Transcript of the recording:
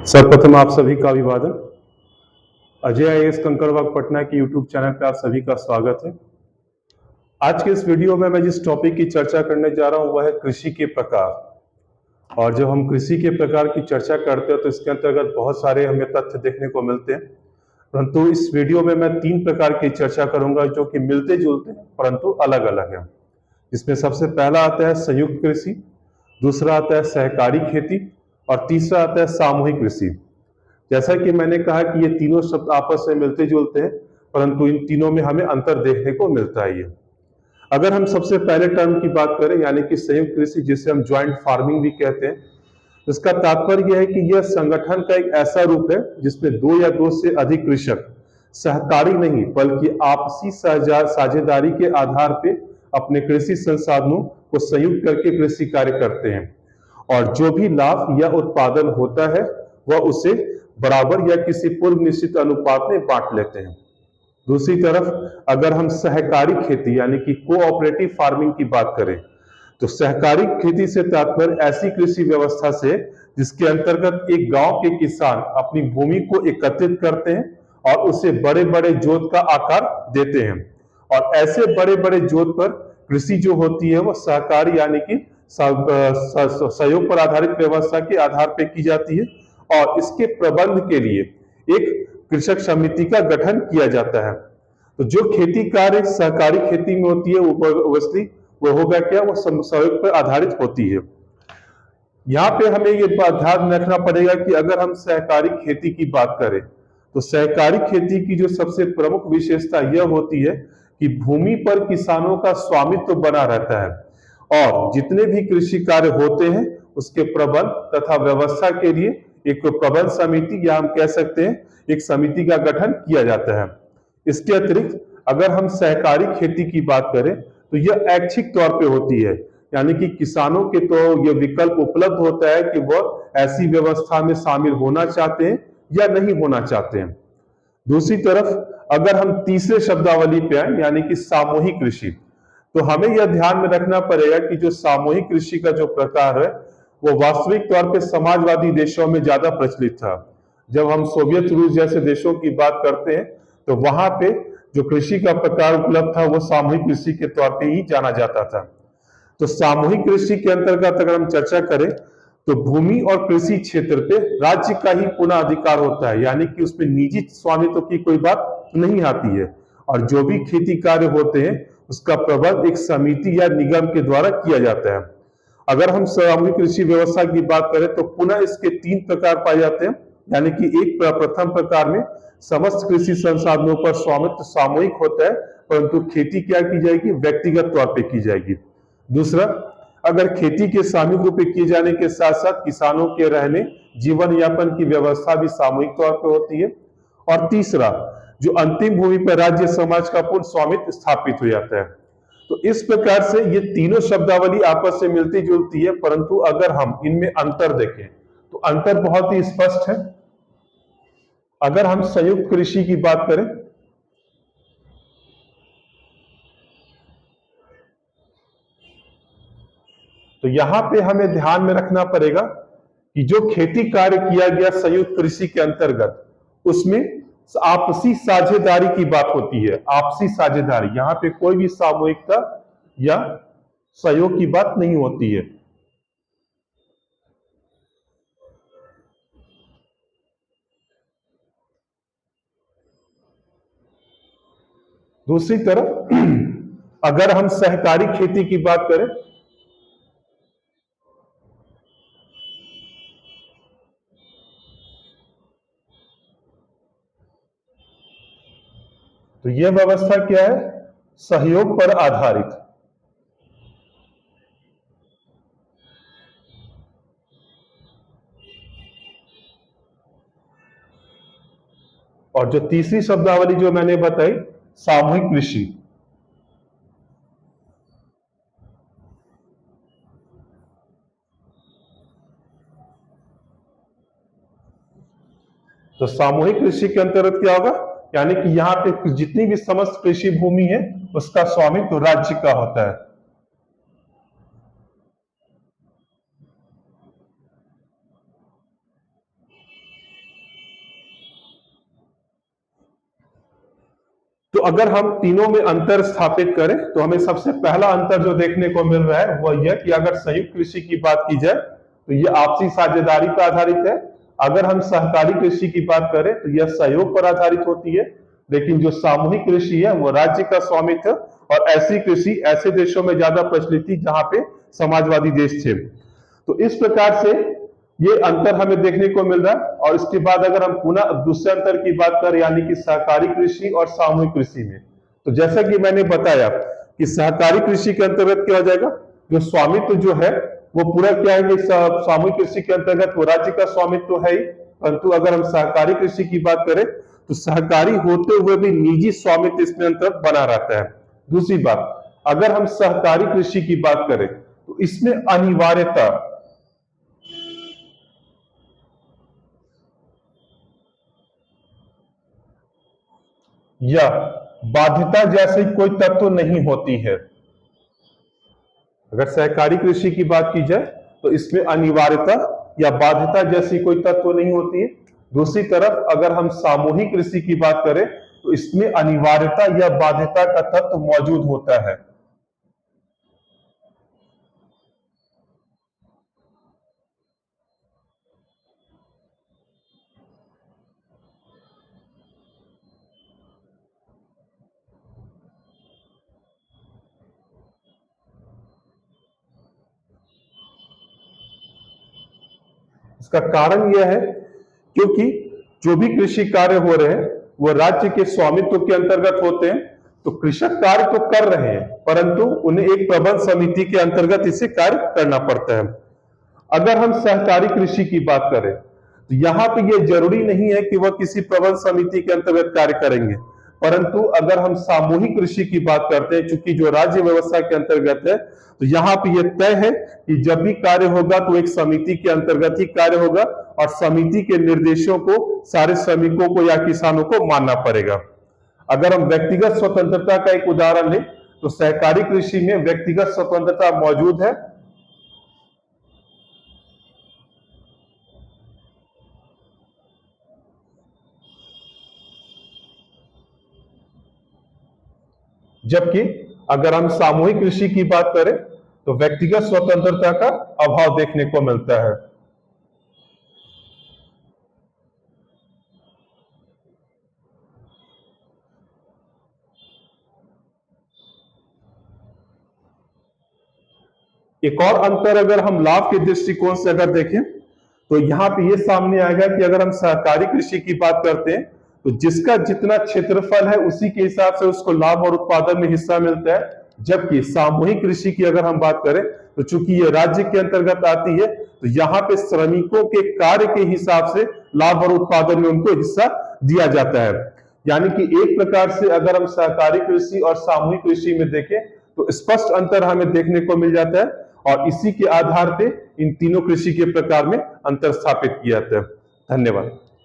सर्वप्रथम आप सभी का अभिवादन। अजय आईएएस कंकड़बाग पटना के यूट्यूब चैनल पे आप सभी का स्वागत है। आज के इस वीडियो में मैं जिस टॉपिक की चर्चा करने जा रहा हूं वह है कृषि के प्रकार। और जब हम कृषि के प्रकार की चर्चा करते हैं तो इसके अंतर्गत बहुत सारे हमें तथ्य देखने को मिलते हैं, परंतु इस वीडियो में मैं 3 प्रकार की चर्चा करूंगा जो कि मिलते जुलते हैं परंतु अलग अलग हैं। इसमें सबसे पहला आता है संयुक्त कृषि, दूसरा आता है सहकारी खेती और तीसरा आता है सामूहिक कृषि। जैसा कि मैंने कहा कि ये तीनों शब्द आपस में मिलते जुलते हैं, परंतु इन तीनों में हमें अंतर देखने को मिलता है। अगर हम सबसे पहले टर्म की बात करें यानी कि संयुक्त कृषि, जिसे हम ज्वाइंट फार्मिंग भी कहते हैं, इसका तात्पर्य यह है कि यह संगठन का एक ऐसा रूप है जिसमें 2 या 2 से अधिक कृषक सहकारी नहीं बल्कि आपसी साझेदारी के आधार पर अपने कृषि संसाधनों को संयुक्त करके कृषि कार्य करते हैं और जो भी लाभ या उत्पादन होता है वह उसे बराबर या किसी पूर्व निश्चित अनुपात में बांट लेते हैं। दूसरी तरफ अगर हम सहकारी खेती यानी कि कोऑपरेटिव फार्मिंग की बात करें तो सहकारी खेती से तात्पर्य ऐसी कृषि व्यवस्था से जिसके अंतर्गत एक गांव के किसान अपनी भूमि को एकत्रित करते हैं और उसे बड़े बड़े जोत का आकार देते हैं और ऐसे बड़े बड़े जोत पर कृषि जो होती है वह सहकारी यानी कि सहयोग पर आधारित व्यवस्था के आधार पर की जाती है और इसके प्रबंध के लिए एक कृषक समिति का गठन किया जाता है। तो जो खेती कार्य सहकारी खेती में होती है वो होगा क्या, वो सहयोग पर आधारित होती है। यहाँ पे हमें ये ध्यान रखना पड़ेगा कि अगर हम सहकारी खेती की बात करें तो सहकारी खेती की जो सबसे प्रमुख विशेषता यह होती है कि भूमि पर किसानों का स्वामित्व बना रहता है और जितने भी कृषि कार्य होते हैं उसके प्रबंध तथा व्यवस्था के लिए एक प्रबंध समिति या हम कह सकते हैं एक समिति का गठन किया जाता है। इसके अतिरिक्त अगर हम सहकारी खेती की बात करें तो यह ऐच्छिक तौर पे होती है, यानी कि किसानों के तो यह विकल्प उपलब्ध होता है कि वह ऐसी व्यवस्था में शामिल होना चाहते हैं या नहीं होना चाहते हैं। दूसरी तरफ अगर हम तीसरे शब्दावली पे आए यानी कि सामूहिक कृषि, तो हमें यह ध्यान में रखना पड़ेगा कि जो सामूहिक कृषि का जो प्रकार है वो वास्तविक तौर पे समाजवादी देशों में ज्यादा प्रचलित था। जब हम सोवियत रूस जैसे देशों की बात करते हैं तो वहां पे जो कृषि का प्रकार उपलब्ध था वो सामूहिक कृषि के तौर पे ही जाना जाता था। तो सामूहिक कृषि के अंतर्गत अगर हम चर्चा करें तो भूमि और कृषि क्षेत्र पे राज्य का ही पुनः अधिकार होता है, यानी कि उसमें निजी स्वामित्व की कोई बात नहीं आती है और जो भी खेती कार्य होते हैं उसका प्रबंध एक समिति या निगम के द्वारा किया जाता है। अगर हम सामूहिक कृषि व्यवस्था की बात करें तो पुनः इसके 3 प्रकार पाए जाते हैं, यानी कि एक प्रथम प्रकार में समस्त कृषि संसाधनों पर स्वामित्व सामूहिक होता है परंतु खेती क्या की जाएगी, व्यक्तिगत तौर पे की जाएगी। दूसरा, अगर खेती के सामूहिक रूप में किए जाने के साथ साथ किसानों के रहने जीवन यापन की व्यवस्था भी सामूहिक तौर पर होती है। और तीसरा, जो अंतिम भूमि पर राज्य समाज का पूर्ण स्वामित्व स्थापित हो जाता है। तो इस प्रकार से ये तीनों शब्दावली आपस से मिलती जुलती है, परंतु अगर हम इनमें अंतर देखें तो अंतर बहुत ही स्पष्ट है। अगर हम संयुक्त कृषि की बात करें तो यहां पे हमें ध्यान में रखना पड़ेगा कि जो खेती कार्य किया गया संयुक्त कृषि के अंतर्गत उसमें आपसी साझेदारी की बात होती है। आपसी साझेदारी, यहां पे कोई भी सामूहिकता या सहयोग की बात नहीं होती है। दूसरी तरफ अगर हम सहकारी खेती की बात करें तो यह व्यवस्था क्या है, सहयोग पर आधारित। और जो तीसरी शब्दावली जो मैंने बताई सामूहिक कृषि, तो सामूहिक कृषि के अंतर्गत क्या होगा, यानी कि यहाँ पे जितनी भी समस्त कृषि भूमि है उसका स्वामित्व तो राज्य का होता है। अगर हम तीनों में अंतर स्थापित करें तो हमें सबसे पहला अंतर जो देखने को मिल रहा है वह यह कि अगर संयुक्त कृषि की बात की जाए तो यह आपसी साझेदारी पर आधारित है। अगर हम सहकारी कृषि की बात करें तो यह सहयोग पर आधारित होती है। लेकिन जो सामूहिक कृषि है वो राज्य का स्वामित्व, और ऐसी कृषि ऐसे देशों में ज्यादा प्रचलित थी जहां पे समाजवादी देश थे। तो इस प्रकार से ये अंतर हमें देखने को मिल रहा है। और इसके बाद अगर हम पुनः दूसरे अंतर की बात करें यानी कि सहकारी कृषि और सामूहिक कृषि में, तो जैसा कि मैंने बताया कि सहकारी कृषि के अंतर्गत क्या हो जाएगा, जो स्वामित्व जो है वो पूरा क्या है कि सामूहिक कृषि के अंतर्गत वो राज्य का स्वामित्व है ही, परंतु अगर हम सहकारी कृषि की बात करें तो सहकारी होते हुए भी निजी स्वामित्व इसमें अंतर्गत बना रहता है। दूसरी बात, अगर हम सहकारी कृषि की बात करें तो इसमें अनिवार्यता या बाध्यता जैसी कोई तत्व नहीं होती है। अगर सहकारी कृषि की बात की जाए तो इसमें अनिवार्यता या बाध्यता जैसी कोई तत्व नहीं होती है। दूसरी तरफ अगर हम सामूहिक कृषि की बात करें तो इसमें अनिवार्यता या बाध्यता का तत्व मौजूद होता है। इसका कारण यह है क्योंकि जो भी कृषि कार्य हो रहे हैं वो राज्य के स्वामित्व के अंतर्गत होते हैं। तो कृषक कार्य तो कर रहे हैं परंतु उन्हें एक प्रबंध समिति के अंतर्गत इसे कार्य करना पड़ता है। अगर हम सहकारी कृषि की बात करें तो यहां पे यह जरूरी नहीं है कि वह किसी प्रबंध समिति के अंतर्गत कार्य करेंगे, परंतु अगर हम सामूहिक कृषि की बात करते हैं चूंकि जो राज्य व्यवस्था के अंतर्गत है तो यहाँ पे यह तय है कि जब भी कार्य होगा तो एक समिति के अंतर्गत ही कार्य होगा और समिति के निर्देशों को सारे श्रमिकों को या किसानों को मानना पड़ेगा। अगर हम व्यक्तिगत स्वतंत्रता का एक उदाहरण लें तो सहकारी कृषि में व्यक्तिगत स्वतंत्रता मौजूद है। जबकि अगर हम सामूहिक कृषि की बात करें तो व्यक्तिगत स्वतंत्रता का अभाव देखने को मिलता है। एक और अंतर अगर हम लाभ के दृष्टिकोण से अगर देखें तो यहाँ पे ये सामने आएगा कि अगर हम सहकारी कृषि की बात करते हैं तो जिसका जितना क्षेत्रफल है उसी के हिसाब से उसको लाभ और उत्पादन में हिस्सा मिलता है। जबकि सामूहिक कृषि की अगर हम बात करें तो चूंकि ये राज्य के अंतर्गत आती है तो यहाँ पे श्रमिकों के कार्य के हिसाब से लाभ और उत्पादन में उनको हिस्सा दिया जाता है। यानी कि एक प्रकार से अगर हम सहकारी कृषि और सामूहिक कृषि में देखें तो स्पष्ट अंतर हमें देखने को मिल जाता है और इसी के आधार पे इन तीनों कृषि के प्रकार में अंतर स्थापित किया जाता है। धन्यवाद।